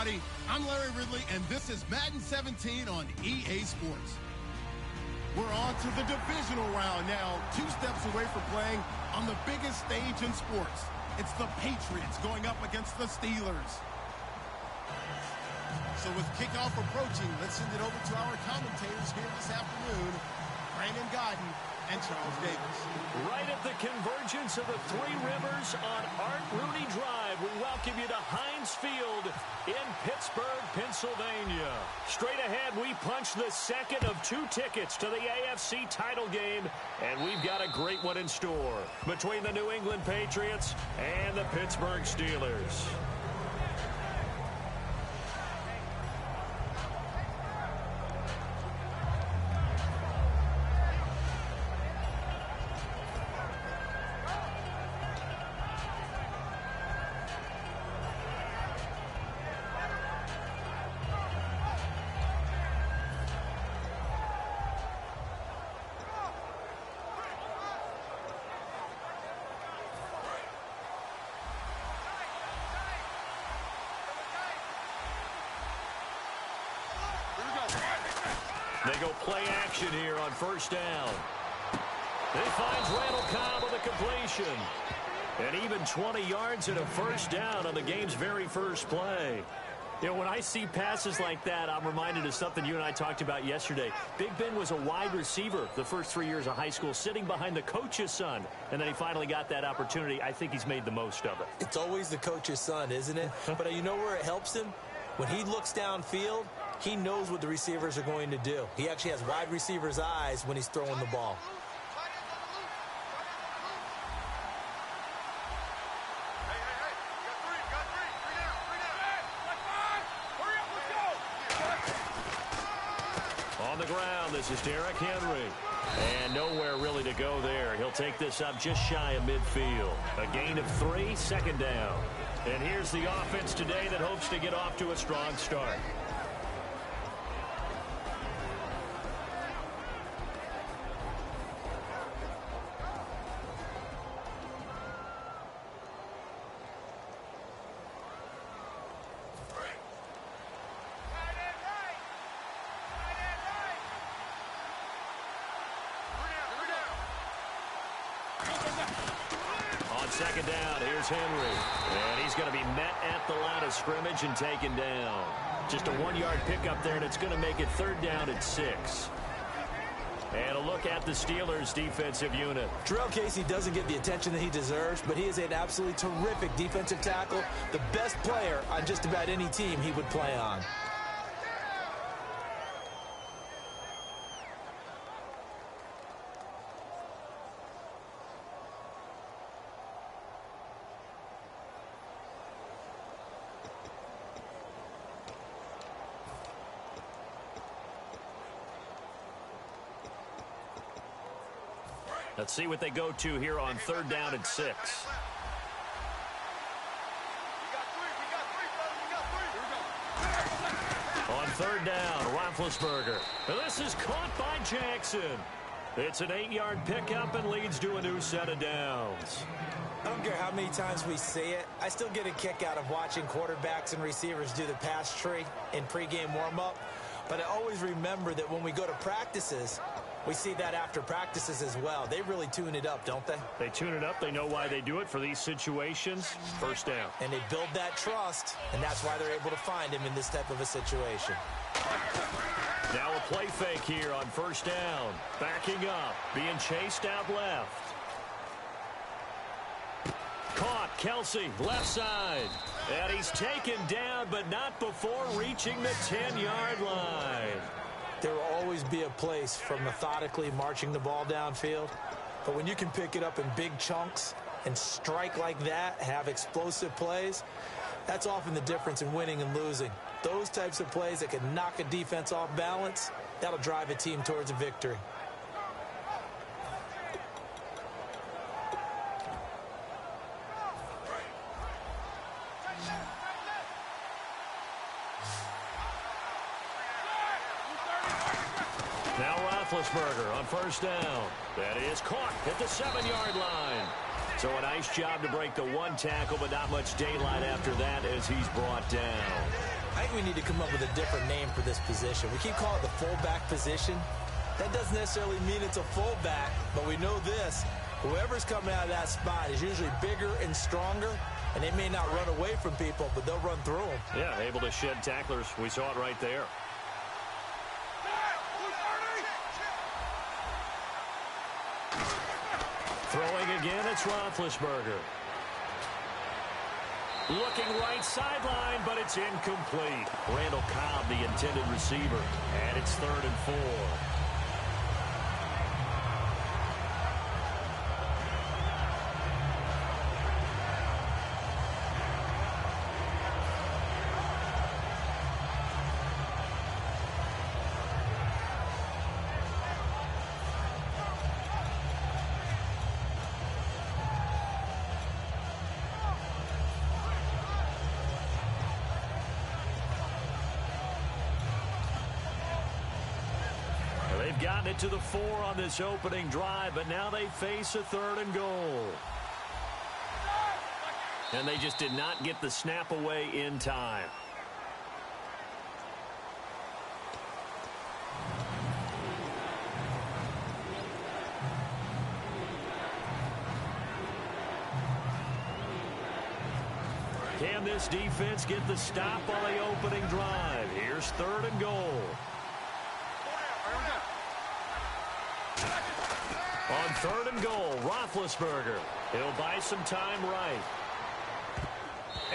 everybody. I'm Larry Ridley, and this is Madden 17 on EA Sports. We're on to the divisional round now, 2 steps away from playing on the biggest stage in sports. It's the Patriots going up against the Steelers. So with kickoff approaching, let's send it over to our commentators here this afternoon, Brandon Godden and Charles Davis. Right at the convergence of the Three Rivers on Art Rooney Drive, we welcome you to Heinz Field in Pittsburgh, Pennsylvania. Straight ahead, we punch the second of 2 tickets to the AFC title game, and we've got a great one in store between the New England Patriots and the Pittsburgh Steelers. They go play action here on first down. He finds Randall Cobb with a completion. And even 20 yards and a first down on the game's very first play. You know, when I see passes like that, I'm reminded of something you and I talked about yesterday. Big Ben was a wide receiver the first 3 years of high school, sitting behind the coach's son. And then he finally got that opportunity. I think he's made the most of it. It's always the coach's son, isn't it? But you know where it helps him? When he looks downfield, he knows what the receivers are going to do. He actually has wide receivers' eyes when he's throwing the ball. On the ground, this is Derrick Henry. And nowhere really to go there. He'll take this up just shy of midfield. A gain of 3, second down. And here's the offense today that hopes to get off to a strong start. On second down, here's Henry. And he's going to be met at the line of scrimmage and taken down. Just a 1-yard pickup there, and it's going to make it 3rd down and 6. And a look at the Steelers' defensive unit. Terrell Casey doesn't get the attention that he deserves, but he is an absolutely terrific defensive tackle, the best player on just about any team he would play on. Let's see what they go to here on 3rd down and 6. On 3rd down, Roethlisberger. This is caught by Jackson. It's an 8-yard pickup and leads to a new set of downs. I don't care how many times we see it. I still get a kick out of watching quarterbacks and receivers do the pass tree in pregame warm-up. But I always remember that when we go to practices, we see that after practices as well. They really tune it up, don't they? They tune it up. They know why they do it for these situations. First down. And they build that trust, and that's why they're able to find him in this type of a situation. Now a play fake here on first down. Backing up, being chased out left. Caught, Kelsey, left side. And he's taken down, but not before reaching the 10-yard line. There will always be a place for methodically marching the ball downfield. But when you can pick it up in big chunks and strike like that, have explosive plays, that's often the difference in winning and losing. Those types of plays that can knock a defense off balance, that'll drive a team towards a victory. Now Roethlisberger on first down. That is caught at the 7-yard line. So a nice job to break the one tackle, but not much daylight after that as he's brought down. I think we need to come up with a different name for this position. We keep calling it the fullback position. That doesn't necessarily mean it's a fullback, but we know this. Whoever's coming out of that spot is usually bigger and stronger, and they may not run away from people, but they'll run through them. Yeah, able to shed tacklers. We saw it right there. Throwing again, it's Roethlisberger. Looking right sideline, but it's incomplete. Randall Cobb, the intended receiver, and it's 3rd and 4. They've gotten it to the 4 on this opening drive, but now they face a 3rd and goal. And they just did not get the snap away in time. Can this defense get the stop on the opening drive? Here's 3rd and goal. On 3rd and goal, Roethlisberger. He'll buy some time right.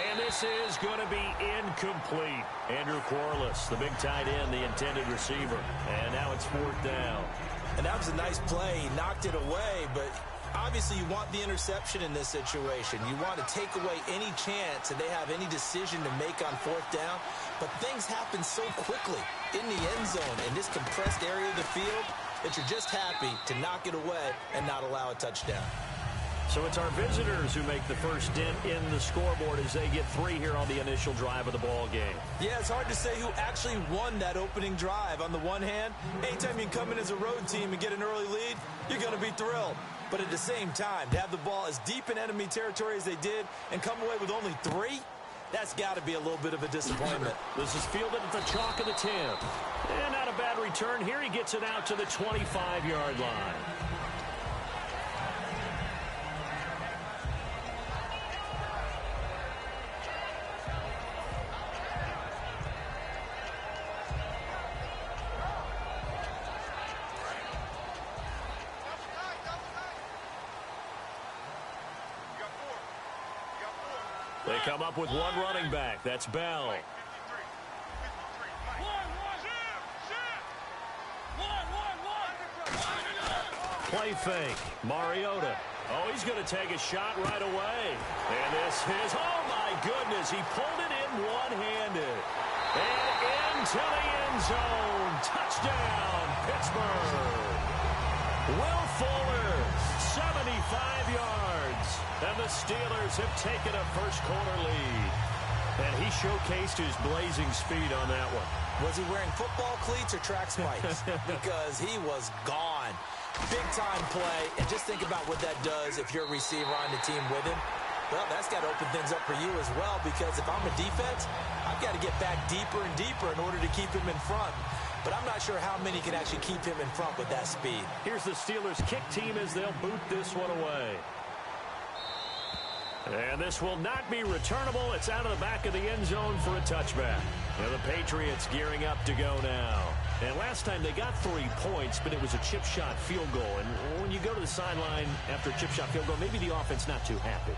And this is going to be incomplete. Andrew Quarles, the big tight end, the intended receiver. And now it's 4th down. And that was a nice play. He knocked it away, but obviously you want the interception in this situation. You want to take away any chance that they have any decision to make on 4th down. But things happen so quickly in the end zone in this compressed area of the field that you're just happy to knock it away and not allow a touchdown. So it's our visitors who make the first dent in the scoreboard as they get 3 here on the initial drive of the ball game. Yeah, it's hard to say who actually won that opening drive. On the one hand, anytime you come in as a road team and get an early lead, you're going to be thrilled. But at the same time, to have the ball as deep in enemy territory as they did and come away with only 3, that's got to be a little bit of a disappointment. This is fielded at the chalk of the 10. And not a bad return. Here he gets it out to the 25-yard line. They come up with one running back. That's Bell. Play fake. Mariota. Oh, he's going to take a shot right away. And this is, oh my goodness, he pulled it in one-handed. And into the end zone. Touchdown, Pittsburgh. Will Fuller, 75 yards. And the Steelers have taken a first-quarter lead. And he showcased his blazing speed on that one. Was he wearing football cleats or track spikes? Because he was gone. Big-time play, and just think about what that does if you're a receiver on the team with him. Well, that's got to open things up for you as well, because if I'm a defense, I've got to get back deeper and deeper in order to keep him in front. But I'm not sure how many can actually keep him in front with that speed. Here's the Steelers kick team as they'll boot this one away. And this will not be returnable. It's out of the back of the end zone for a touchback. And the Patriots gearing up to go now. And last time they got 3 points, but it was a chip shot field goal. And when you go to the sideline after a chip shot field goal, maybe the offense not too happy.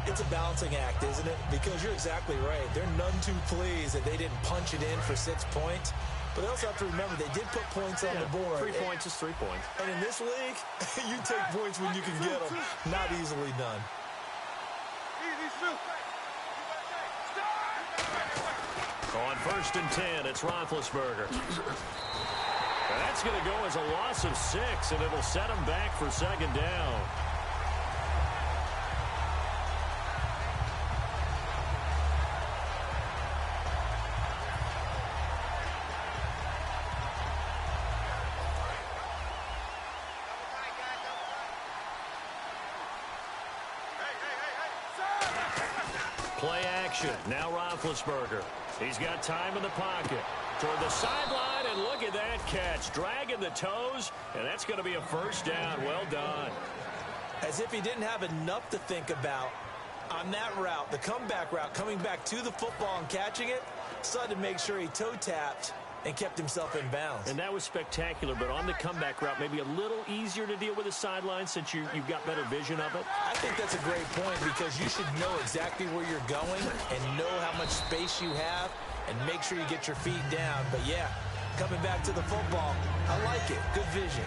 It's a balancing act, isn't it? Because you're exactly right. They're none too pleased that they didn't punch it in for 6 points. But they also have to remember they did put points on the board. 3 points is 3 points. And in this league, you take points when you can get them. Not easily done. On 1st and 10, it's Roethlisberger. That's going to go as a loss of 6, and it'll set him back for 2nd down. Play action. Now Roethlisberger. He's got time in the pocket. Toward the sideline, and look at that catch. Dragging the toes, and that's going to be a first down. Well done. As if he didn't have enough to think about on that route, the comeback route, coming back to the football and catching it, decided to make sure he toe-tapped and kept himself in bounds. And that was spectacular, but on the comeback route, maybe a little easier to deal with the sideline since you've got better vision of it. I think that's a great point because you should know exactly where you're going and know how much space you have and make sure you get your feet down. But, yeah, coming back to the football, I like it. Good vision.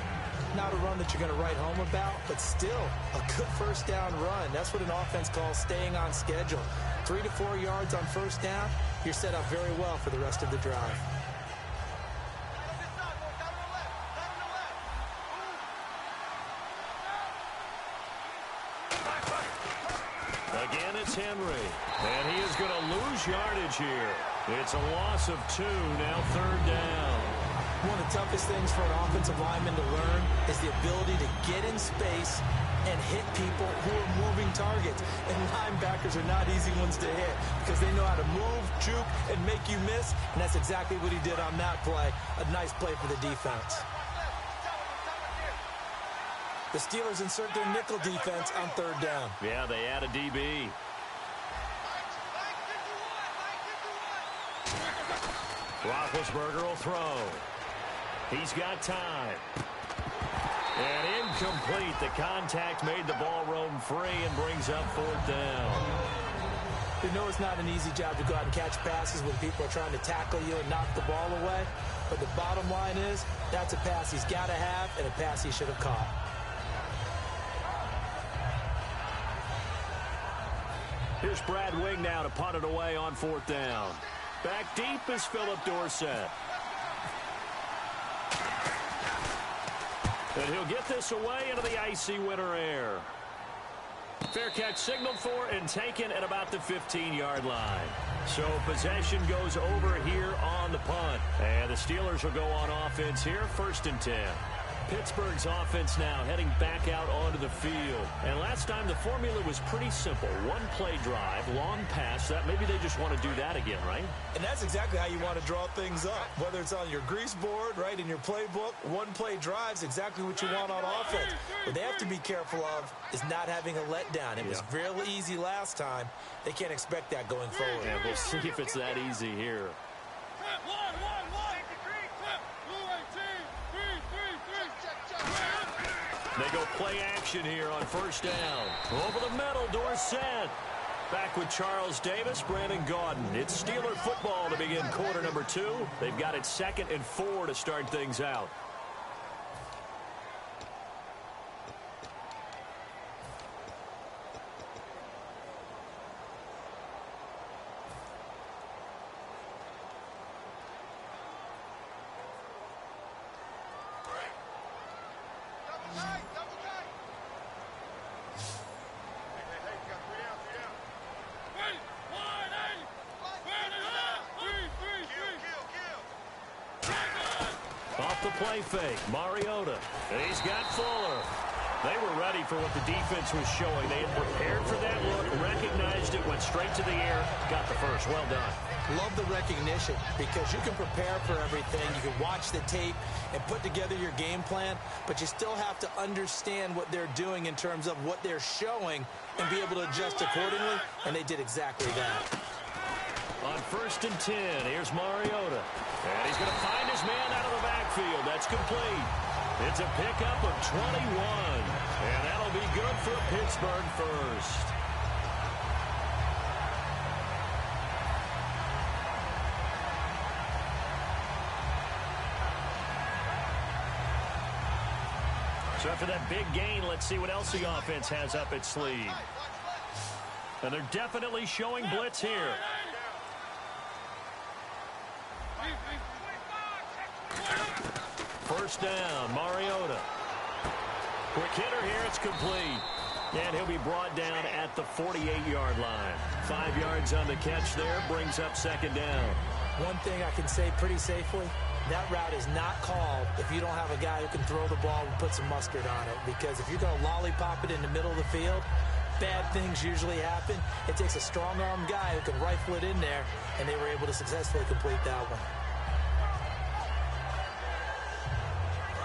Not a run that you're going to write home about, but still a good first down run. That's what an offense calls staying on schedule. 3 to 4 yards on first down, you're set up very well for the rest of the drive. Again, it's Henry, and he is going to lose yardage here. It's a loss of 2, now third down. One of the toughest things for an offensive lineman to learn is the ability to get in space and hit people who are moving targets. And linebackers are not easy ones to hit because they know how to move, juke, and make you miss. And that's exactly what he did on that play. A nice play for the defense. The Steelers insert their nickel defense on third down. Yeah, they add a DB. Roethlisberger will throw. He's got time. And incomplete. The contact made the ball roam free and brings up fourth down. You know it's not an easy job to go out and catch passes when people are trying to tackle you and knock the ball away. But the bottom line is, that's a pass he's got to have and a pass he should have caught. Here's Brad Wing now to punt it away on fourth down. Back deep is Philip Dorsett. And he'll get this away into the icy winter air. Fair catch signaled for and taken at about the 15-yard line. So possession goes over here on the punt. And the Steelers will go on offense here, 1st and 10. Pittsburgh's offense now heading back out onto the field. And last time the formula was pretty simple. One play drive, long pass. That maybe they just want to do that again, right? And that's exactly how you want to draw things up. Whether it's on your grease board, right, in your playbook, one play drive is exactly what you want on offense. What they have to be careful of is not having a letdown. It was real easy last time. They can't expect that going forward. And we'll see if it's that easy here. They go play action here on first down. Over the middle, Dorsett. Back with Charles Davis, Brandon Gaudin. It's Steeler football to begin quarter number 2. They've got it 2nd and 4 to start things out. Play fake, Mariota. And he's got Fuller. They were ready for what the defense was showing. They had prepared for that look, recognized it, went straight to the air, got the first. Well done. Love the recognition because you can prepare for everything. You can watch the tape and put together your game plan, but you still have to understand what they're doing in terms of what they're showing and be able to adjust accordingly, and they did exactly that. On 1st and 10, here's Mariota. And he's going to find his man out of the backfield. That's complete. It's a pickup of 21. And that'll be good for a Pittsburgh first. So after that big gain, let's see what else the offense has up its sleeve. And they're definitely showing blitz here. First down, Mariota. Quick hitter here, it's complete. And he'll be brought down at the 48-yard line. 5 yards on the catch there, brings up 2nd down. One thing I can say pretty safely, that route is not called if you don't have a guy who can throw the ball and put some mustard on it. Because if you're going to lollipop it in the middle of the field, bad things usually happen. It takes a strong-arm guy who can rifle it in there, and they were able to successfully complete that one.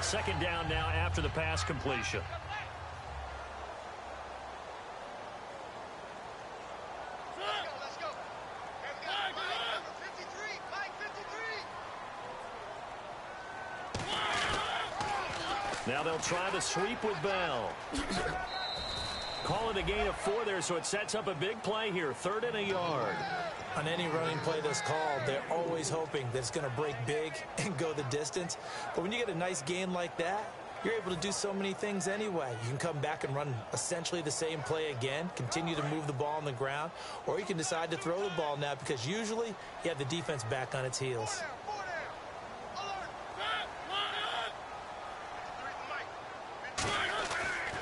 Second down now after the pass completion. Now they'll try the sweep with Bell. Call it a gain of 4 there, so it sets up a big play here. 3rd and a yard. On any running play that's called, they're always hoping that it's going to break big and go the distance. But when you get a nice gain like that, you're able to do so many things anyway. You can come back and run essentially the same play again, continue to move the ball on the ground, or you can decide to throw the ball now because usually you have the defense back on its heels.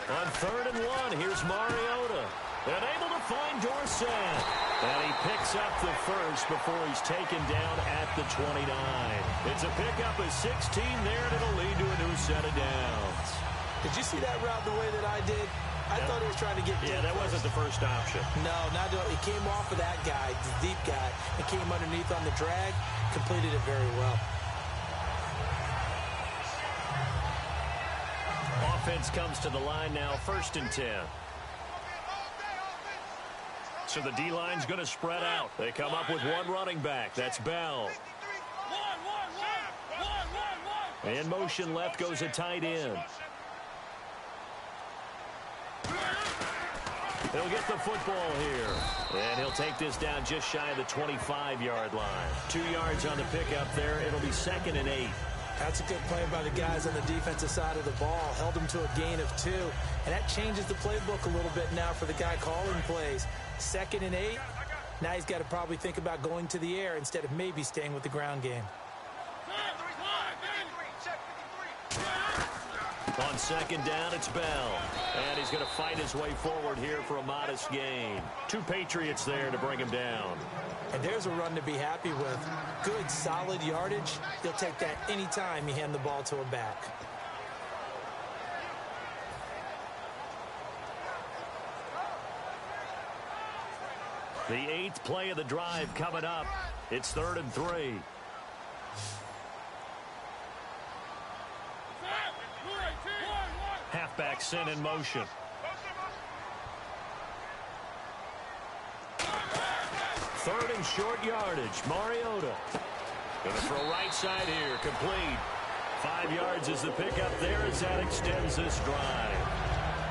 On 3rd and 1, here's Mariota. And able to find Dorsett. And he picks up the first before he's taken down at the 29. It's a pickup of 16 there, and it'll lead to a new set of downs. Did you see that route the way that I did? I thought he was trying to get deep. Yeah, that wasn't the first option. No, not at all. He came off of that guy, the deep guy, and came underneath on the drag, completed it very well. Offense comes to the line now, 1st and 10. So the D-line's going to spread out. They come up with one running back. That's Bell. In motion left goes a tight end. He'll get the football here. And he'll take this down just shy of the 25-yard line. 2 yards on the pickup there. It'll be 2nd and 8. That's a good play by the guys on the defensive side of the ball. Held them to a gain of 2. And that changes the playbook a little bit now for the guy calling plays. 2nd and 8. Now he's got to probably think about going to the air instead of maybe staying with the ground game. On 2nd down, it's Bell. And he's going to fight his way forward here for a modest gain. 2 Patriots there to bring him down. And there's a run to be happy with. Good, solid yardage. He'll take that anytime you hand the ball to a back. The 8th play of the drive coming up. It's 3rd and 3. Halfback sent in motion. Third and short yardage. Mariota. Going to throw right side here. Complete. 5 yards is the pickup there as that extends this drive.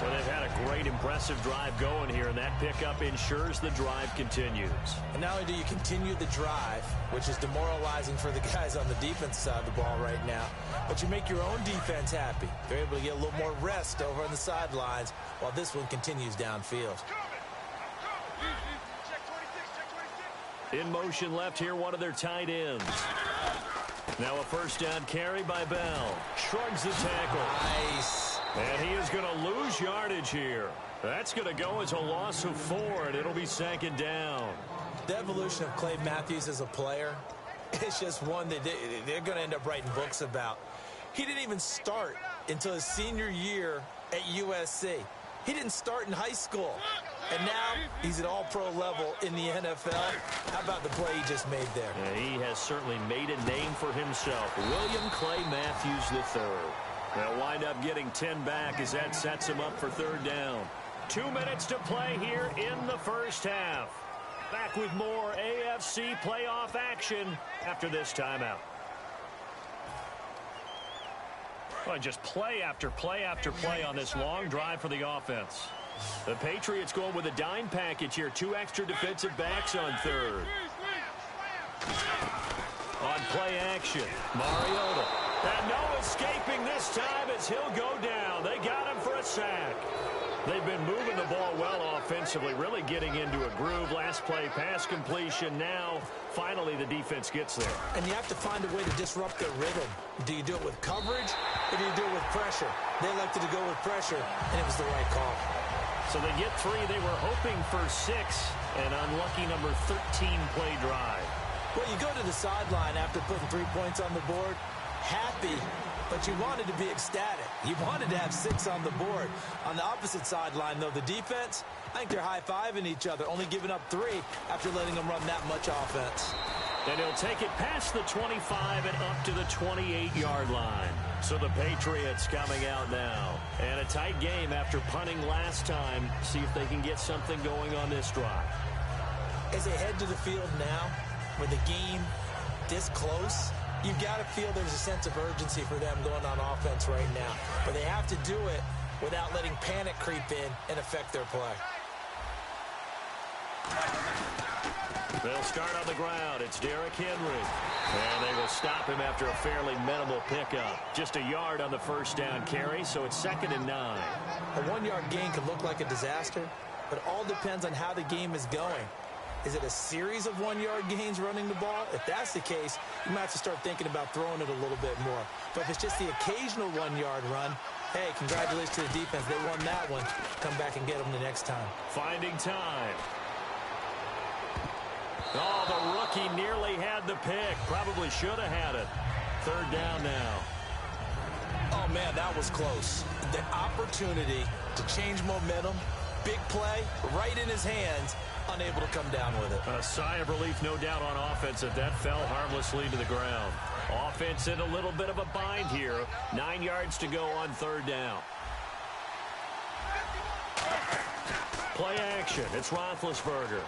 Well, they've had a great, impressive drive going here, and that pickup ensures the drive continues. And not only do you continue the drive, which is demoralizing for the guys on the defense side of the ball right now, but you make your own defense happy. They're able to get a little more rest over on the sidelines while this one continues downfield. In motion left here, one of their tight ends. Now a first down carry by Bell. Shrugs the tackle. Nice. And he is going to lose yardage here. That's going to go as a loss of 4, and it'll be 2nd down. The evolution of Clay Matthews as a player, it's just one that they're going to end up writing books about. He didn't even start until his senior year at USC. He didn't start in high school. And now he's at all-pro level in the NFL. How about the play he just made there? Yeah, he has certainly made a name for himself. William Clay Matthews III. They'll wind up getting 10 back as that sets him up for 3rd down. 2 minutes to play here in the first half. Back with more AFC playoff action after this timeout. Well, just play after play after play on this long drive for the offense. The Patriots going with a dime package here. 2 extra defensive backs on 3rd. On play action, Mariota. And no escaping this time as he'll go down. They got him for a sack. They've been moving the ball well offensively, really getting into a groove. Last play, pass completion. Now, finally, the defense gets there. And you have to find a way to disrupt their rhythm. Do you do it with coverage, or do you do it with pressure? They elected to go with pressure, and it was the right call. So they get 3. They were hoping for 6. An unlucky number 13 play drive. Well, you go to the sideline after putting 3 points on the board. happy, but you wanted to be ecstatic. You wanted to have 6 on the board. On the opposite sideline, though, the defense, I think they're high-fiving each other, only giving up 3 after letting them run that much offense. And he'll take it past the 25 and up to the 28-yard line. So the Patriots coming out now. And a tight game after punting last time. See if they can get something going on this drive. As they head to the field now, with the game this close, you've got to feel there's a sense of urgency for them going on offense right now. But they have to do it without letting panic creep in and affect their play. They'll start on the ground. It's Derrick Henry. And they will stop him after a fairly minimal pickup. Just a yard on the first down carry, so it's 2nd and 9. A 1-yard gain could look like a disaster, but it all depends on how the game is going. Is it a series of 1-yard gains running the ball? If that's the case, you might have to start thinking about throwing it a little bit more. But if it's just the occasional 1-yard run, hey, congratulations to the defense. They won that one. Come back and get them the next time. Finding time. Oh, the rookie nearly had the pick. Probably should have had it. 3rd down now. Oh, man, that was close. The opportunity to change momentum, big play, right in his hands, unable to come down with it. A sigh of relief, no doubt, on offense that fell harmlessly to the ground. Offense in a little bit of a bind here. 9 yards to go on 3rd down. Play action. It's Roethlisberger.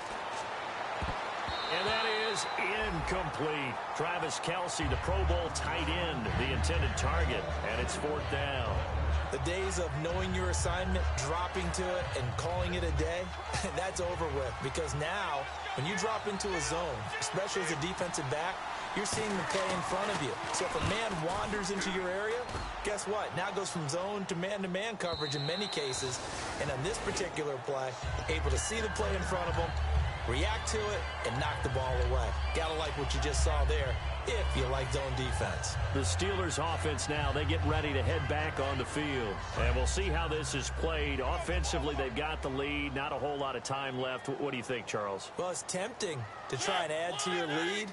And that is incomplete. Travis Kelce, the Pro Bowl tight end, the intended target, and it's 4th down. The days of knowing your assignment, dropping to it, and calling it a day, that's over with. Because now, when you drop into a zone, especially as a defensive back, you're seeing the play in front of you. So if a man wanders into your area, guess what? Now it goes from zone to man coverage in many cases. And on this particular play, able to see the play in front of him, react to it, and knock the ball away. Gotta like what you just saw there, if you like zone defense. The Steelers offense now, they get ready to head back on the field. And we'll see how this is played. Offensively, they've got the lead. Not a whole lot of time left. What do you think, Charles? Well, it's tempting to try and add to your lead,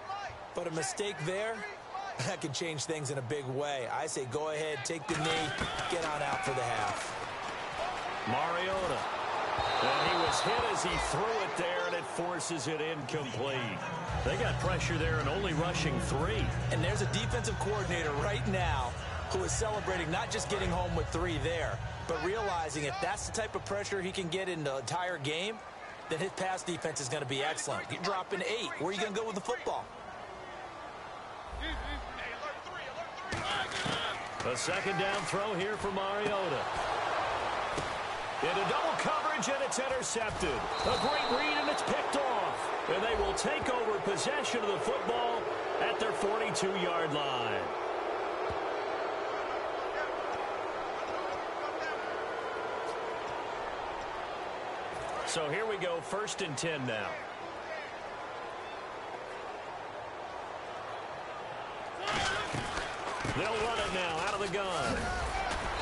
but a mistake there, that could change things in a big way. I say go ahead, take the knee, get on out for the half. Mariota. And he was hit as he threw it there, and it forces it incomplete. They got pressure there and only rushing 3. And there's a defensive coordinator right now who is celebrating not just getting home with 3 there, but realizing if that's the type of pressure he can get in the entire game, then his pass defense is going to be excellent. You're dropping 8. Where are you going to go with the football? A 2nd down throw here for Mariota. Into double coverage, and it's intercepted. A great read, and it's picked off. And they will take over possession of the football at their 42-yard line. So here we go, 1st and 10 now. They'll run it now out of the gun.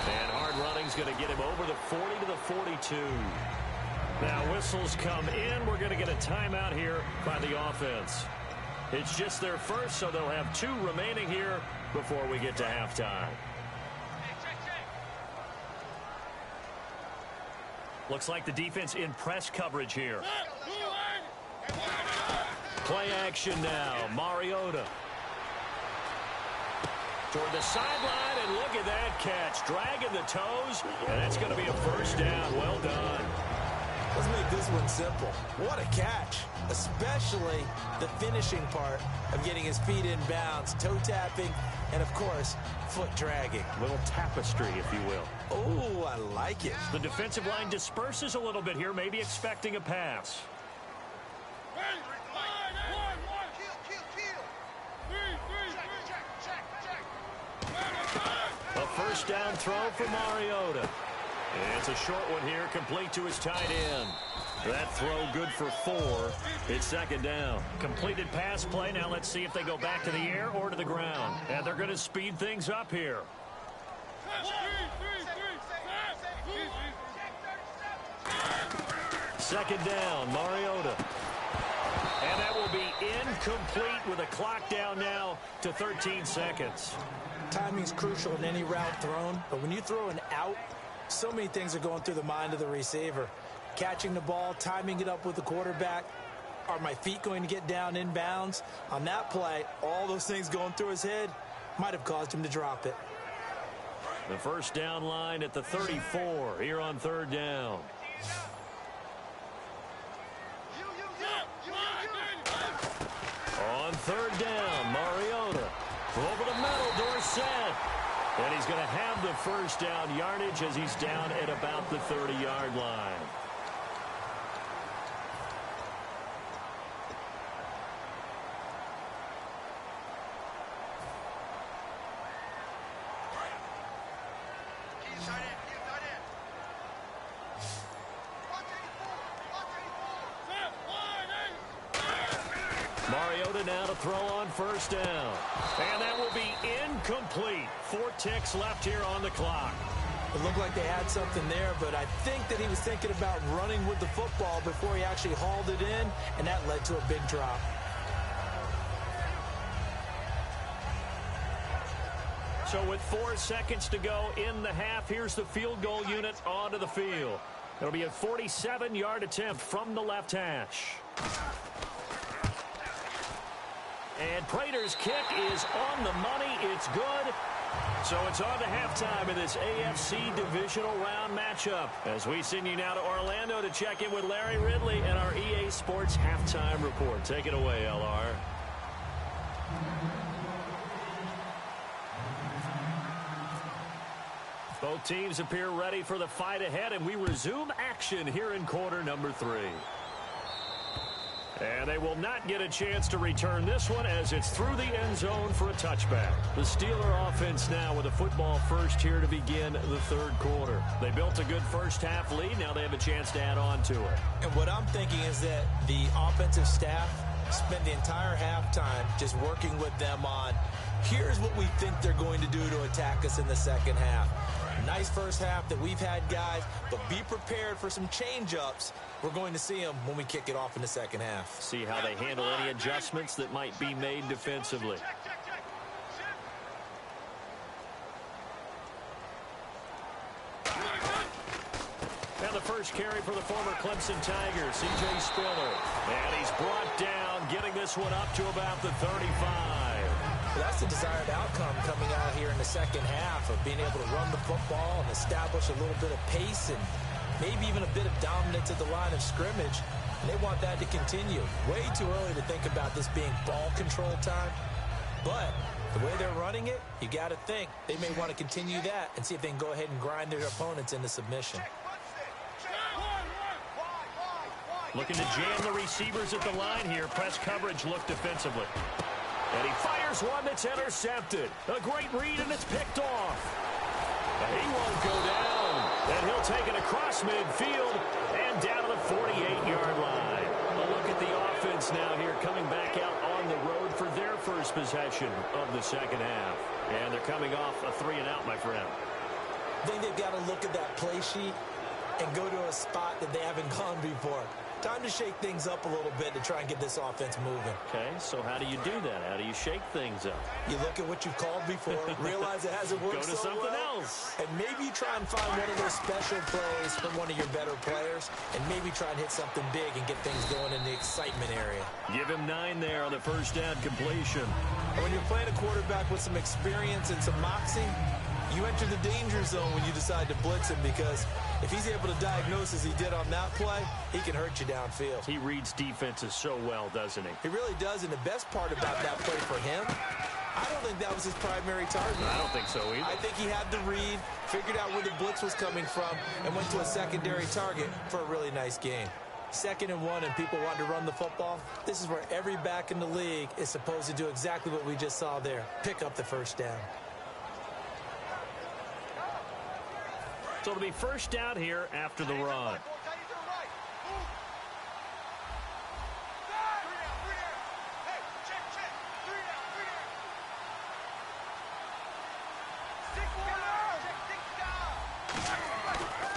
And hard running's going to get him over the 40 to the 42. Now whistles come in. We're going to get a timeout here by the offense. It's just their first, so they'll have 2 remaining here before we get to halftime. Looks like the defense in press coverage here. Play action now. Mariota. Toward the sideline, and look at that catch. Dragging the toes, and that's going to be a 1st down. Well done. Let's make this one simple. What a catch, especially the finishing part of getting his feet in bounds, toe tapping, and, of course, foot dragging. Little tapestry, if you will. Oh, I like it. The defensive line disperses a little bit here, maybe expecting a pass. A 1st down throw for Mariota. And it's a short one here, complete to his tight end. That throw good for 4. It's 2nd down. Completed pass play. Now let's see if they go back to the air or to the ground. And they're going to speed things up here. 2nd down, Mariota. And that will be incomplete with a clock down now to 13 seconds. Timing's crucial in any route thrown, but when you throw an out, so many things are going through the mind of the receiver. Catching the ball, timing it up with the quarterback. Are my feet going to get down in bounds? On that play, all those things going through his head might have caused him to drop it. The first down line at the 34 here on third down. On third down, Mariota. Over the middle, Dorsett. And he's going to have the first down yardage as he's down at about the 30-yard line. Mariota now to throw on first down. And that will be incomplete. 4 ticks left here on the clock. It looked like they had something there, but I think that he was thinking about running with the football before he actually hauled it in, and that led to a big drop. So with 4 seconds to go in the half, here's the field goal unit onto the field. It'll be a 47-yard attempt from the left hash. And Prater's kick is on the money. It's good. So it's on to halftime in this AFC Divisional Round matchup. As we send you now to Orlando to check in with Larry Ridley and our EA Sports Halftime Report. Take it away, LR. Both teams appear ready for the fight ahead, and we resume action here in quarter number 3. And they will not get a chance to return this one as it's through the end zone for a touchback. The Steeler offense now with a football first here to begin the third quarter. They built a good first half lead. Now they have a chance to add on to it. And what I'm thinking is that the offensive staff spend the entire halftime just working with them on, here's what we think they're going to do to attack us in the second half. Nice first half that we've had, guys, but be prepared for some change-ups. We're going to see them when we kick it off in the second half. See how they handle any adjustments that might be made defensively. And the first carry for the former Clemson Tigers, C.J. Spiller. And he's brought down, getting this one up to about the 35. Well, that's the desired outcome coming out here in the second half of being able to run the football and establish a little bit of pace and maybe even a bit of dominance at the line of scrimmage. And they want that to continue. Way too early to think about this being ball control time. But the way they're running it, you got to think they may want to continue that and see if they can go ahead and grind their opponents into submission. Looking to jam the receivers at the line here. Press coverage look defensively. And he fires one that's intercepted. A great read, and it's picked off. And he won't go down. And he'll take it across midfield and down to the 48-yard line. A look at the offense now here coming back out on the road for their first possession of the second half. And they're coming off a 3-and-out, my friend. I think they've got to look at that play sheet and go to a spot that they haven't gone before. Time to shake things up a little bit to try and get this offense moving. Okay, so how do you do that? How do you shake things up? You look at what you've called before, realize it hasn't worked Go to so something well, else. and maybe try and find one of those special plays from one of your better players, and maybe try and hit something big and get things going in the excitement area. Give him 9 there on the first down completion. And when you're playing a quarterback with some experience and some moxie, you enter the danger zone when you decide to blitz him, because if he's able to diagnose as he did on that play, he can hurt you downfield. He reads defenses so well, doesn't he? He really does, and the best part about that play for him, I don't think that was his primary target. I don't think so either. I think he had the read, figured out where the blitz was coming from, and went to a secondary target for a really nice game. 2nd and 1, and people want to run the football. This is where every back in the league is supposed to do exactly what we just saw there. Pick up the first down. So it'll be first down here after the run.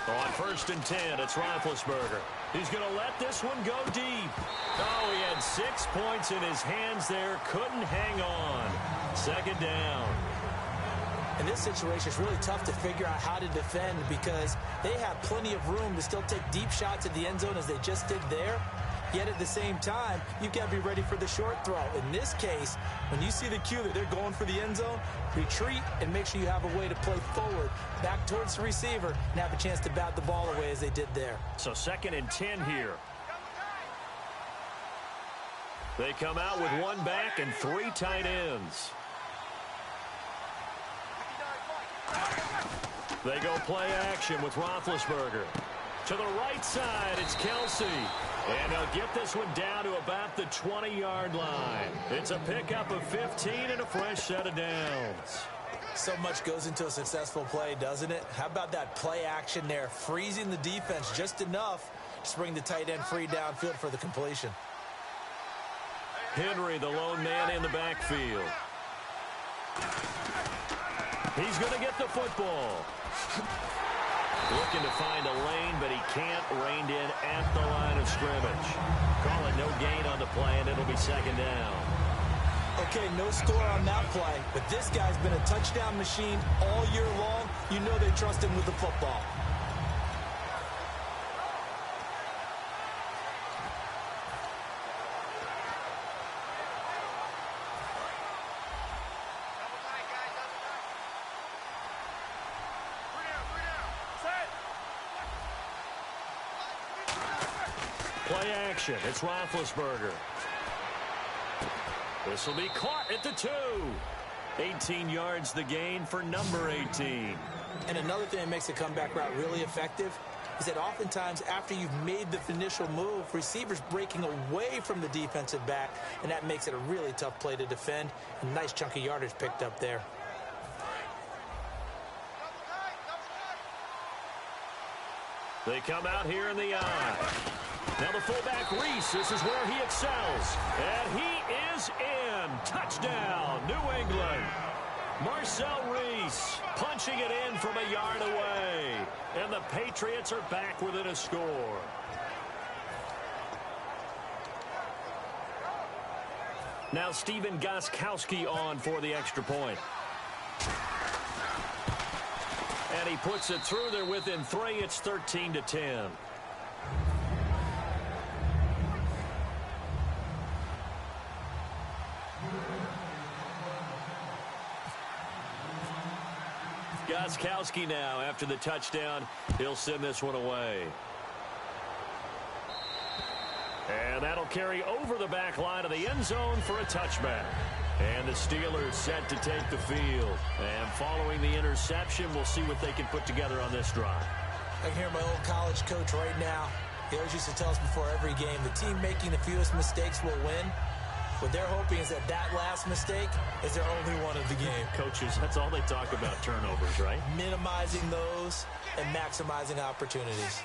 On 1st and 10, it's Roethlisberger. He's going to let this one go deep. Oh, he had 6 points in his hands there. Couldn't hang on. 2nd down. In this situation, it's really tough to figure out how to defend because they have plenty of room to still take deep shots at the end zone as they just did there. Yet at the same time, you've got to be ready for the short throw. In this case, when you see the cue that they're going for the end zone, retreat and make sure you have a way to play forward, back towards the receiver, and have a chance to bat the ball away as they did there. So 2nd and 10 here. They come out with 1 back and 3 tight ends. They go play action with Roethlisberger. To the right side, it's Kelsey. And they'll get this one down to about the 20-yard line. It's a pickup of 15 and a fresh set of downs. So much goes into a successful play, doesn't it? How about that play action there, freezing the defense just enough to bring the tight end free downfield for the completion. Henry, the lone man in the backfield. He's going to get the football. Looking to find a lane, but he can't. Reined in at the line of scrimmage. Call it no gain on the play, and it'll be 2nd down. Okay, no score on that play, but this guy's been a touchdown machine all year long. You know they trust him with the football. Play action. It's Roethlisberger. This will be caught at the 2. 18 yards the gain for number 18. And another thing that makes the comeback route really effective is that oftentimes after you've made the initial move, receivers breaking away from the defensive back, and that makes it a really tough play to defend. A nice chunk of yardage picked up there. They come out here in the eye. Now the fullback, Reese, this is where he excels. And he is in. Touchdown, New England. Marcel Reese punching it in from a yard away. And the Patriots are back within a score. Now Stephen Gostkowski on for the extra point. And he puts it through there within 3. It's 13-10. Gostkowski now after the touchdown. He'll send this one away. And that'll carry over the back line of the end zone for a touchback. And the Steelers set to take the field. And following the interception, we'll see what they can put together on this drive. I can hear my old college coach right now. He always used to tell us before every game, the team making the fewest mistakes will win. What they're hoping is that that last mistake is their only one of the game. Coaches, that's all they talk about, turnovers, right? Minimizing those and maximizing opportunities.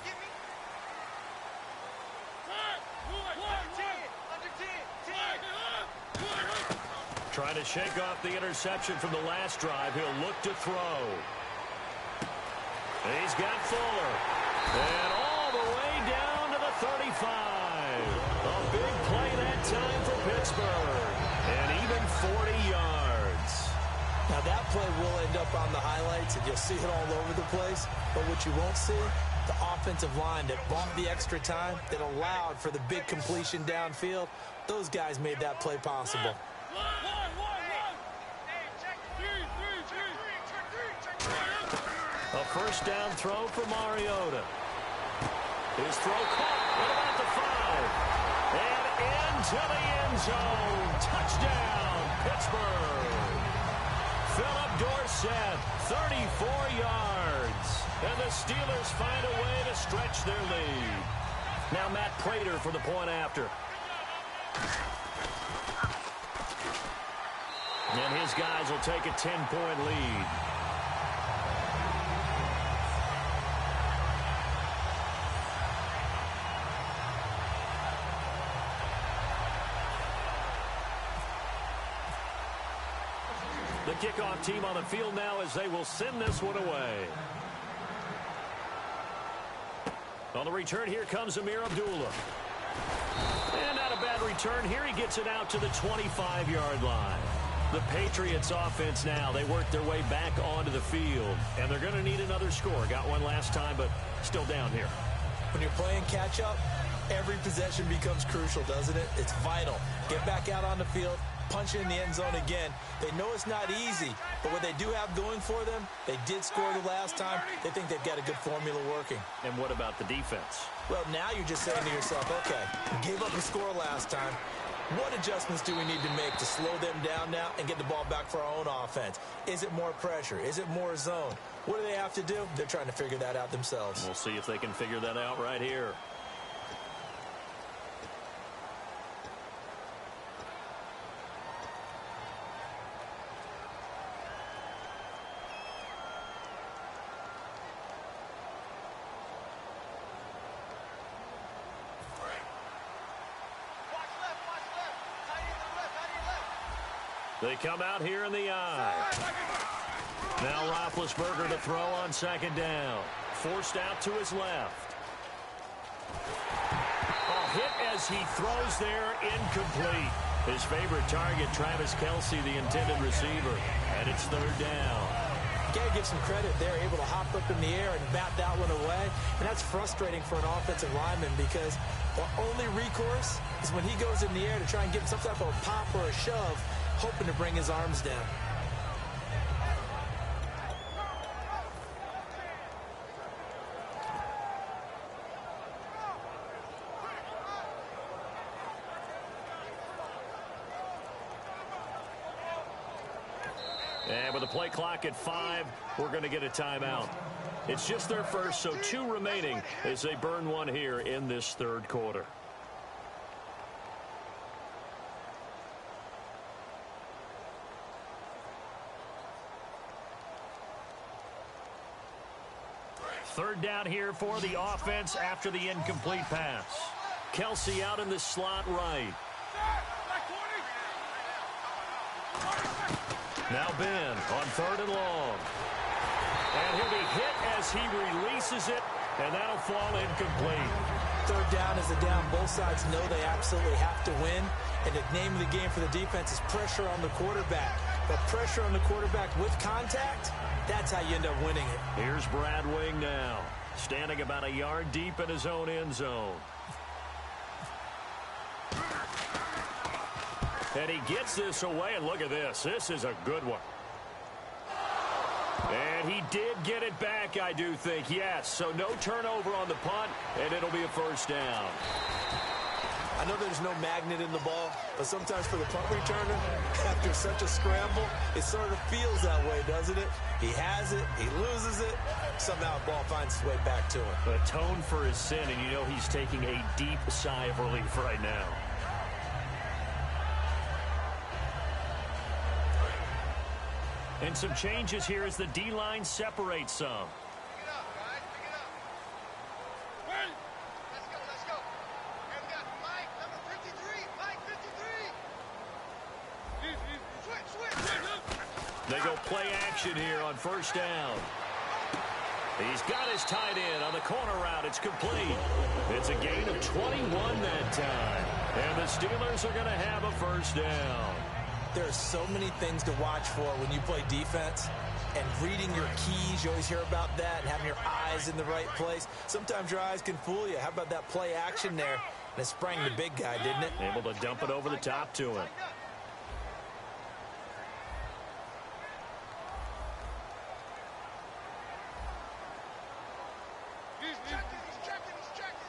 Trying to shake off the interception from the last drive. He'll look to throw. He's got Fuller. And all the way down to the 35. A big play that time for Pittsburgh. And even 40 yards. Now that play will end up on the highlights, and you'll see it all over the place. But what you won't see, the offensive line that bought the extra time, that allowed for the big completion downfield. Those guys made that play possible. A first down throw for Mariota. His throw caught. What about the 5? And into the end zone. Touchdown, Pittsburgh. Philip Dorsett, 34 yards. And the Steelers find a way to stretch their lead. Now Matt Prater for the point after. And his guys will take a 10-point lead. The kickoff team on the field now as they will send this one away. On the return, here comes Amir Abdullah. And not a bad return here. He gets it out to the 25-yard line. The Patriots offense now, they work their way back onto the field. And they're going to need another score. Got one last time, but still down here. When you're playing catch-up, every possession becomes crucial, doesn't it? It's vital. Get back out on the field, punch it in the end zone again. They know it's not easy, but what they do have going for them, they did score the last time. They think they've got a good formula working. And what about the defense? Well, now you're just saying to yourself, okay, we gave up a score last time. What adjustments do we need to make to slow them down now and get the ball back for our own offense? Is it more pressure? Is it more zone? What do they have to do? They're trying to figure that out themselves. We'll see if they can figure that out right here. They come out here in the eye. Now Roethlisberger to throw on second down. Forced out to his left. A hit as he throws there, incomplete. His favorite target, Travis Kelce, the intended receiver. And it's third down. You got to give some credit there, able to hop up in the air and bat that one away. And that's frustrating for an offensive lineman because the only recourse is when he goes in the air to try and get some type of a pop or a shove, hoping to bring his arms down. And with the play clock at 5, we're going to get a timeout. It's just their first, so 2 remaining as they burn one here in this third quarter. Third down here for the offense after the incomplete pass. Kelce out in the slot right. Now Ben on third and long. And he'll be hit as he releases it, and that'll fall incomplete. Third down is a down. Both sides know they absolutely have to win. And the name of the game for the defense is pressure on the quarterback. But pressure on the quarterback with contact, that's how you end up winning it. Here's Brad Wing now, standing about a yard deep in his own end zone. And he gets this away, and look at this. This is a good one. And he did get it back, I do think, yes. So no turnover on the punt, and it'll be a first down. I know there's no magnet in the ball, but sometimes for the punt returner, after such a scramble, it sort of feels that way, doesn't it? He has it, he loses it, somehow the ball finds its way back to him. Atone for his sin, and you know he's taking a deep sigh of relief right now. And some changes here as the D-line separates some. Pick it up, guys. Pick it up. Let's go. And we got Mike, number 53. Mike, 53. Switch. They go play action here on first down. He's got his tight end on the corner route. It's complete. It's a gain of 21 that time. And the Steelers are going to have a first down. There are so many things to watch for when you play defense, and reading your keys, you always hear about that, and having your eyes in the right place. Sometimes your eyes can fool you. How about that play action there? And it sprang the big guy, didn't it? Able to dump it over the top to him.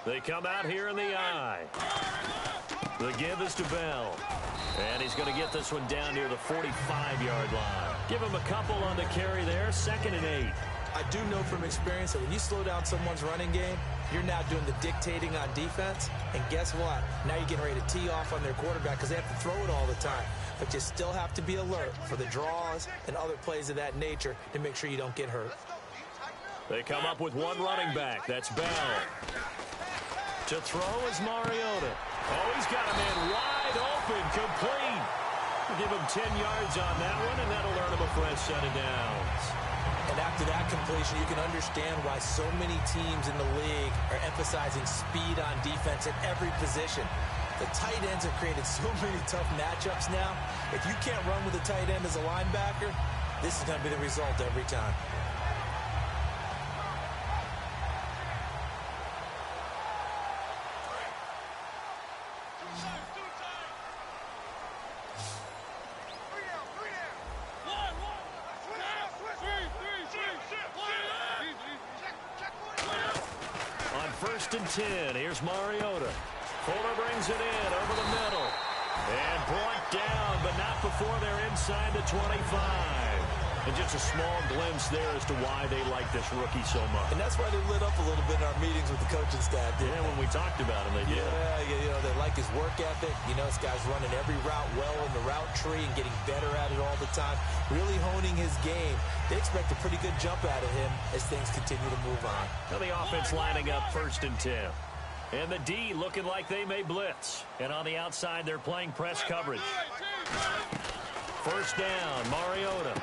They come out here in the eye. The give is to Bell. And he's going to get this one down near the 45-yard line. Give him a couple on the carry there, 2nd and 8. I do know from experience that when you slow down someone's running game, you're now doing the dictating on defense. And guess what? Now you're getting ready to tee off on their quarterback because they have to throw it all the time. But you still have to be alert for the draws and other plays of that nature to make sure you don't get hurt. They come up with one running back. That's Bell. To throw is Mariota. Oh, he's got a man wide open, complete. We'll give him 10 yards on that one, and that'll earn him a fresh set of downs. And after that completion, you can understand why so many teams in the league are emphasizing speed on defense at every position. The tight ends have created so many tough matchups now. If you can't run with a tight end as a linebacker, this is going to be the result every time. On 1st and 10, here's Mariota. Fuller brings it in over the middle. And brought down, but not before they're inside the 25. And just a small glimpse there as to why they like this rookie so much. And that's why they lit up a little bit in our meetings with the coaching staff. Yeah, when we talked about him, they did. Yeah, they like his work ethic. This guy's running every route well in the route tree and getting better at it all the time. Really honing his game. They expect a pretty good jump out of him as things continue to move on. Now the offense lining up 1st and 10. And the D looking like they may blitz. And on the outside, they're playing press coverage. 1st down, Mariota.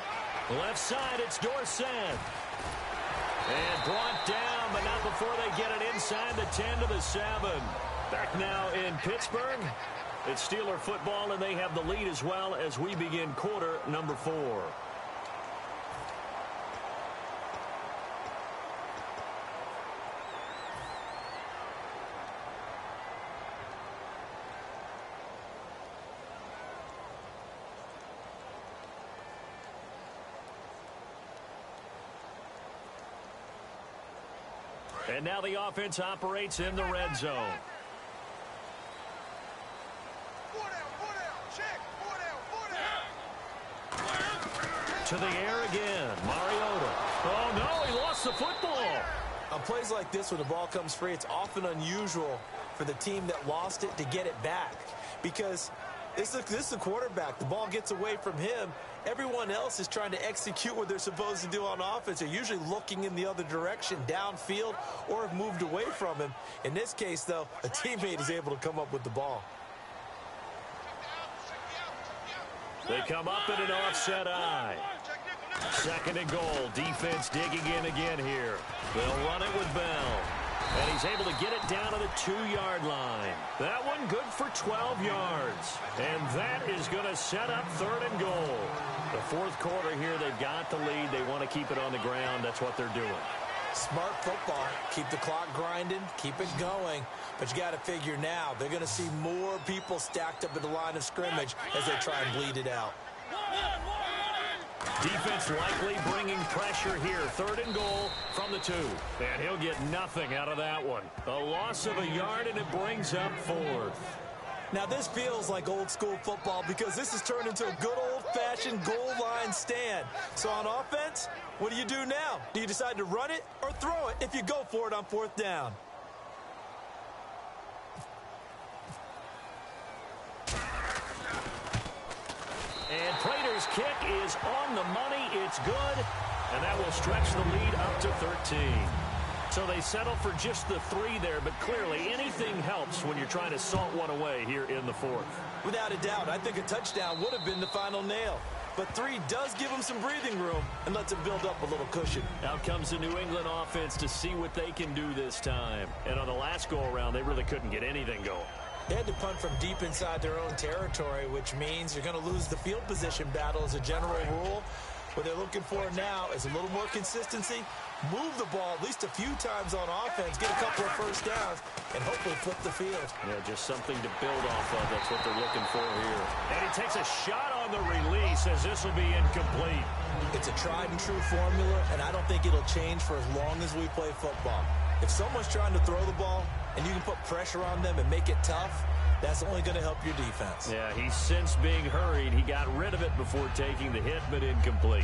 Left side, it's Dorsett. And brought down, but not before they get it inside the 10 to the 7. Back now in Pittsburgh. It's Steeler football, and they have the lead as well as we begin quarter number 4. And now the offense operates in the red zone. To the air again. Mariota. Oh, no, he lost the football. On plays like this, when the ball comes free, it's often unusual for the team that lost it to get it back. Because this is the quarterback. The ball gets away from him. Everyone else is trying to execute what they're supposed to do on offense. They're usually looking in the other direction, downfield, or have moved away from him. In this case, though, a teammate is able to come up with the ball. They come up in an offset eye. 2nd and goal. Defense digging in again here. They'll run it with Bell. And he's able to get it down to the 2-yard line. That one good for 12 yards. And that is going to set up 3rd and goal. The 4th quarter here, they've got the lead. They want to keep it on the ground. That's what they're doing. Smart football. Keep the clock grinding. Keep it going. But you got to figure now, they're going to see more people stacked up at the line of scrimmage as they try and bleed it out. Defense likely bringing pressure here. 3rd and goal from the 2. And he'll get nothing out of that one. A loss of a yard, and it brings up 4th. Now, this feels like old school football because this has turned into a good old-fashioned goal line stand. So on offense, what do you do now? Do you decide to run it or throw it if you go for it on 4th down? And Prater's kick is on the money. It's good. And that will stretch the lead up to 13. So they settle for just the 3 there, but clearly anything helps when you're trying to salt one away here in the 4th. Without a doubt, I think a touchdown would have been the final nail. But 3 does give them some breathing room and lets them build up a little cushion. Out comes the New England offense to see what they can do this time. And on the last go-around, they really couldn't get anything going. They had to punt from deep inside their own territory, which means you're going to lose the field position battle as a general rule. What they're looking for now is a little more consistency, move the ball at least a few times on offense, get a couple of 1st downs, and hopefully flip the field. Yeah, just something to build off of. That's what they're looking for here. And he takes a shot on the release as this will be incomplete. It's a tried and true formula, and I don't think it'll change for as long as we play football. If someone's trying to throw the ball and you can put pressure on them and make it tough, that's only going to help your defense. Yeah, he's since being hurried. He got rid of it before taking the hit, but incomplete.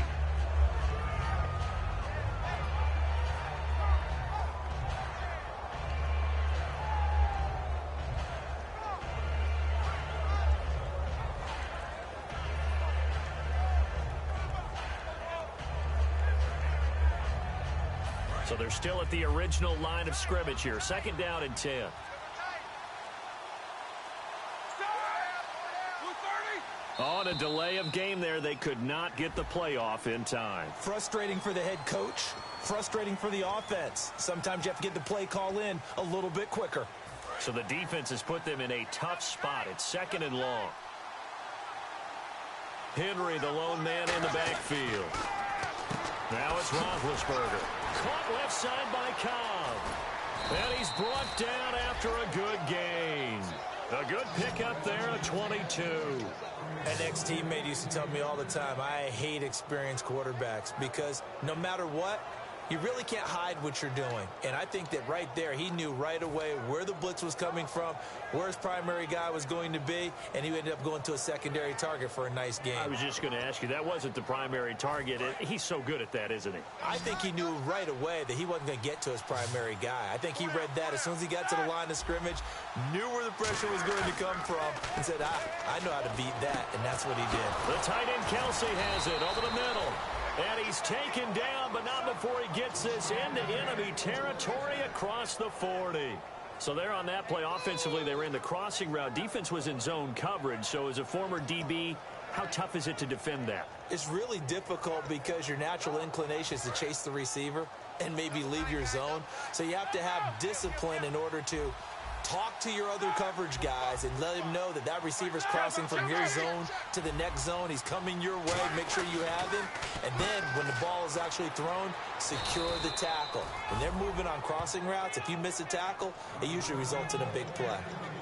So they're still at the original line of scrimmage here. 2nd down and 10. On a delay of game there, they could not get the playoff in time. Frustrating for the head coach. Frustrating for the offense. Sometimes you have to get the play call in a little bit quicker. So the defense has put them in a tough spot. It's 2nd and long. Henry, the lone man in the backfield. Now it's Roethlisberger. Caught left side by Cobb. And he's brought down after a good gain. A good pickup there at 22. An ex-teammate used to tell me all the time, I hate experienced quarterbacks because no matter what, you really can't hide what you're doing. And I think that right there, he knew right away where the blitz was coming from, where his primary guy was going to be, and he ended up going to a secondary target for a nice game. I was just going to ask you, that wasn't the primary target. He's so good at that, isn't he? I think he knew right away that he wasn't going to get to his primary guy. I think he read that as soon as he got to the line of scrimmage, knew where the pressure was going to come from, and said, I know how to beat that, and that's what he did. The tight end Kelsey has it over the middle. And he's taken down, but not before he gets this into enemy territory across the 40. So they're on that play. Offensively, they ran the crossing route. Defense was in zone coverage. So as a former DB, how tough is it to defend that? It's really difficult because your natural inclination is to chase the receiver and maybe leave your zone. So you have to have discipline in order to talk to your other coverage guys and let him know that that receiver's crossing from your zone to the next zone. He's coming your way. Make sure you have him. And then when the ball is actually thrown, secure the tackle. When they're moving on crossing routes, if you miss a tackle, it usually results in a big play.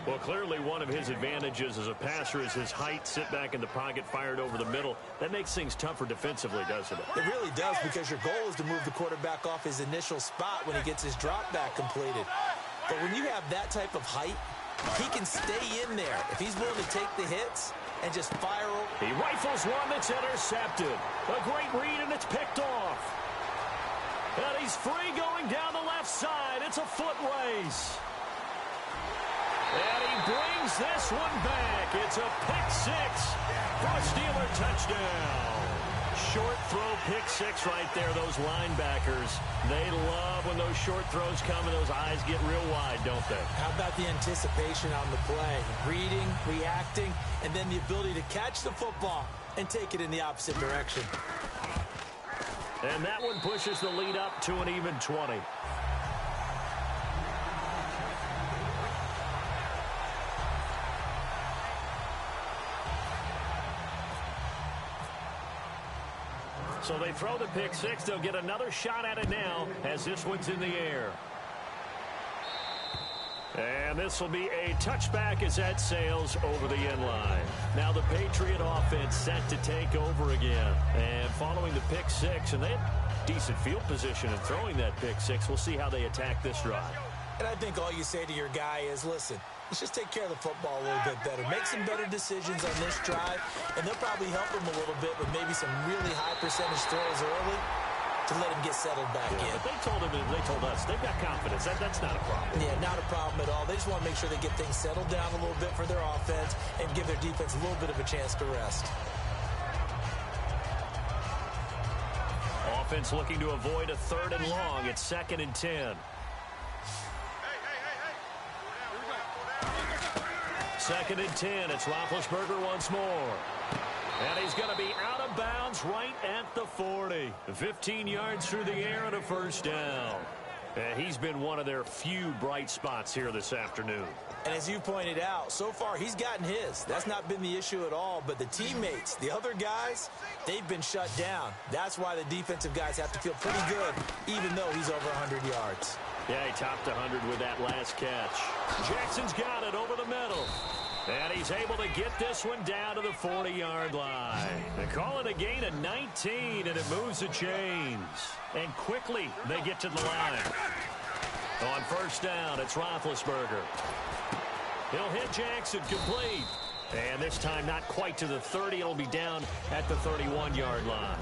Well, clearly one of his advantages as a passer is his height, sit back in the pocket, fired over the middle. That makes things tougher defensively, doesn't it? It really does, because your goal is to move the quarterback off his initial spot when he gets his drop back completed. But when you have that type of height, he can stay in there if he's willing to take the hits and just fire over. He rifles one that's intercepted. A great read, and it's picked off. And he's free going down the left side. It's a foot race. And he brings this one back. It's a pick six for a Steeler touchdown. Short throw pick six right there. Those linebackers, they love when those short throws come and those eyes get real wide, don't they? How about the anticipation on the play? Reading, reacting, and then the ability to catch the football and take it in the opposite direction. And that one pushes the lead up to an even 20. So they throw the pick six. They'll get another shot at it now as this one's in the air. And this will be a touchback as that sails over the end line. Now the Patriot offense set to take over again. And following the pick six, and they have decent field position in throwing that pick six. We'll see how they attack this drive. And I think all you say to your guy is, listen, let's just take care of the football a little bit better. Make some better decisions on this drive, and they'll probably help him a little bit with maybe some really high percentage throws early to let him get settled back in. But they told us they've got confidence. That's not a problem. Yeah, not a problem at all. They just want to make sure they get things settled down a little bit for their offense and give their defense a little bit of a chance to rest. Offense looking to avoid a 3rd and long. It's 2nd and 10. 2nd and 10. It's Roethlisberger once more. And he's going to be out of bounds right at the 40. 15 yards through the air and a first down. He's been one of their few bright spots here this afternoon. And as you pointed out, so far he's gotten his. That's not been the issue at all. But the teammates, the other guys, they've been shut down. That's why the defensive guys have to feel pretty good, even though he's over 100 yards. Yeah, he topped 100 with that last catch. Jackson's got it over the middle. And he's able to get this one down to the 40-yard line. They call it a gain of 19, and it moves the chains. And quickly, they get to the line. On first down, it's Roethlisberger. He'll hit Jackson, complete. And this time, not quite to the 30. It'll be down at the 31-yard line.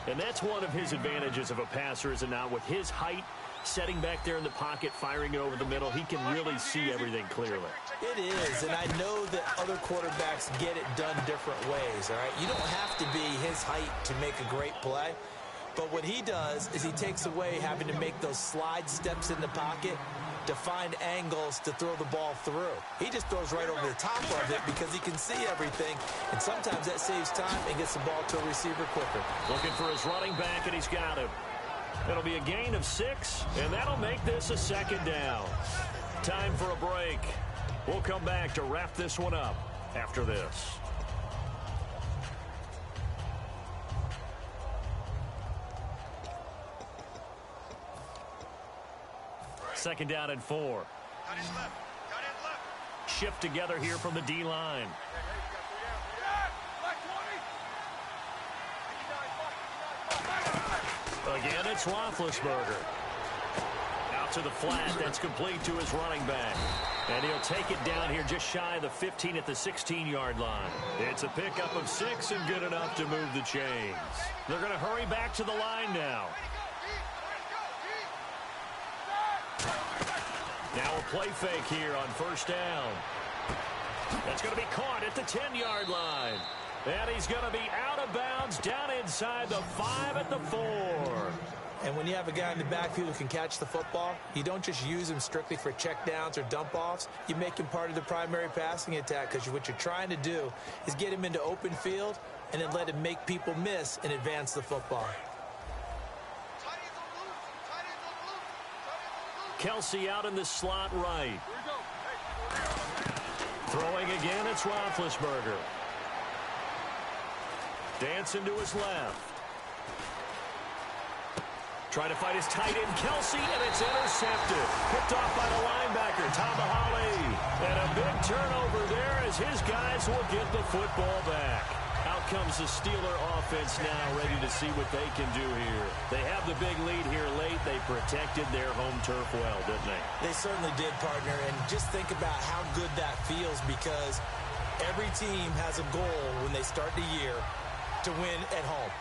And that's one of his advantages of a passer, is it not? With his height, setting back there in the pocket, firing it over the middle, he can really see everything clearly. It is, and I know that other quarterbacks get it done different ways, all right? You don't have to be his height to make a great play, but what he does is he takes away having to make those slide steps in the pocket to find angles to throw the ball through. He just throws right over the top of it because he can see everything, and sometimes that saves time and gets the ball to a receiver quicker. Looking for his running back, and he's got him. It'll be a gain of 6, and that'll make this a second down. Time for a break. We'll come back to wrap this one up after this. Second down and 4. Got his left. Got his left. Shift together here from the D-line. Again, it's Roethlisberger. Out to the flat. That's complete to his running back. And he'll take it down here just shy of the 15 at the 16-yard line. It's a pickup of 6 and good enough to move the chains. They're going to hurry back to the line now. Now a play fake here on first down. That's going to be caught at the 10-yard line. And he's going to be out of bounds down inside the 5 at the 4. And when you have a guy in the backfield who can catch the football, you don't just use him strictly for checkdowns or dump-offs. You make him part of the primary passing attack because what you're trying to do is get him into open field and then let him make people miss and advance the football. Kelsey out in the slot right. Throwing again, it's Roethlisberger. Dancing to his left. Trying to fight his tight end, Kelsey, and it's intercepted. Picked off by the linebacker, Tamahale. And a big turnover there as his guys will get the football back. Out comes the Steeler offense now, ready to see what they can do here. They have the big lead here late. They protected their home turf well, didn't they? They certainly did, partner. And just think about how good that feels because every team has a goal when they start the year to win at home.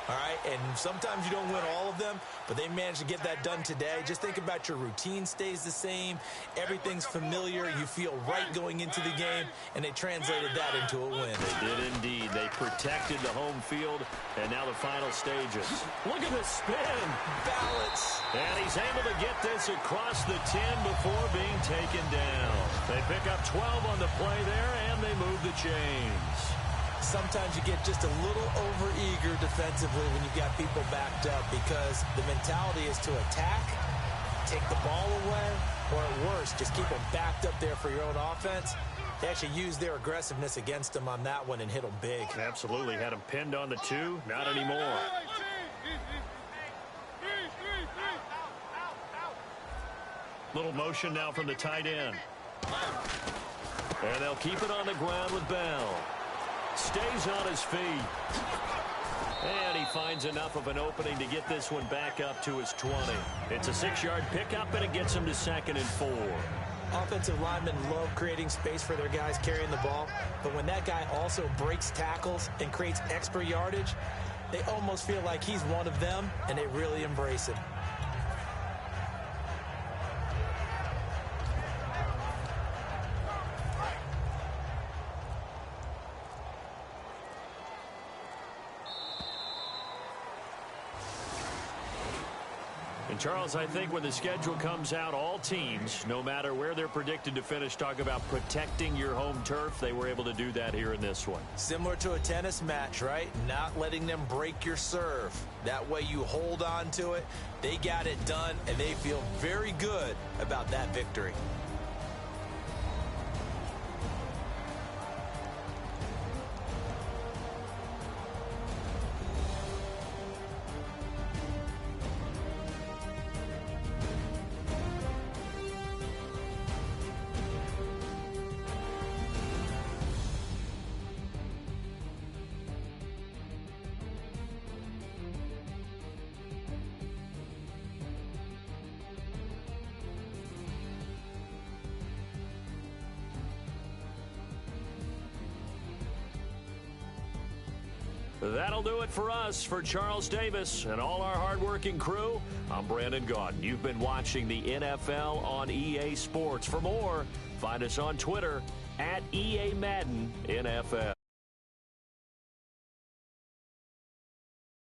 All right, and sometimes you don't win all of them, but they managed to get that done today. Just think about your routine stays the same. Everything's familiar. You feel right going into the game, and they translated that into a win. They did indeed. They protected the home field, and now the final stages. Look at the spin. Balance. And he's able to get this across the 10 before being taken down. They pick up 12 on the play there, and they move the chains. Sometimes you get just a little over-eager defensively when you've got people backed up because the mentality is to attack, take the ball away, or at worst, just keep them backed up there for your own offense. They actually used their aggressiveness against them on that one and hit them big. Absolutely. Had them pinned on the 2. Not anymore. Little motion now from the tight end. And they'll keep it on the ground with Bell. Stays on his feet. And he finds enough of an opening to get this one back up to his 20. It's a 6-yard pickup, and it gets him to 2nd and 4. Offensive linemen love creating space for their guys carrying the ball, but when that guy also breaks tackles and creates extra yardage, they almost feel like he's one of them, and they really embrace him. And Charles, I think when the schedule comes out, all teams, no matter where they're predicted to finish, talk about protecting your home turf. They were able to do that here in this one. Similar to a tennis match, right? Not letting them break your serve. That way you hold on to it. They got it done, and they feel very good about that victory. That'll do it for us. For Charles Davis and all our hardworking crew, I'm Brandon Gaudin. You've been watching the NFL on EA Sports. For more, find us on Twitter @EA Madden NFL.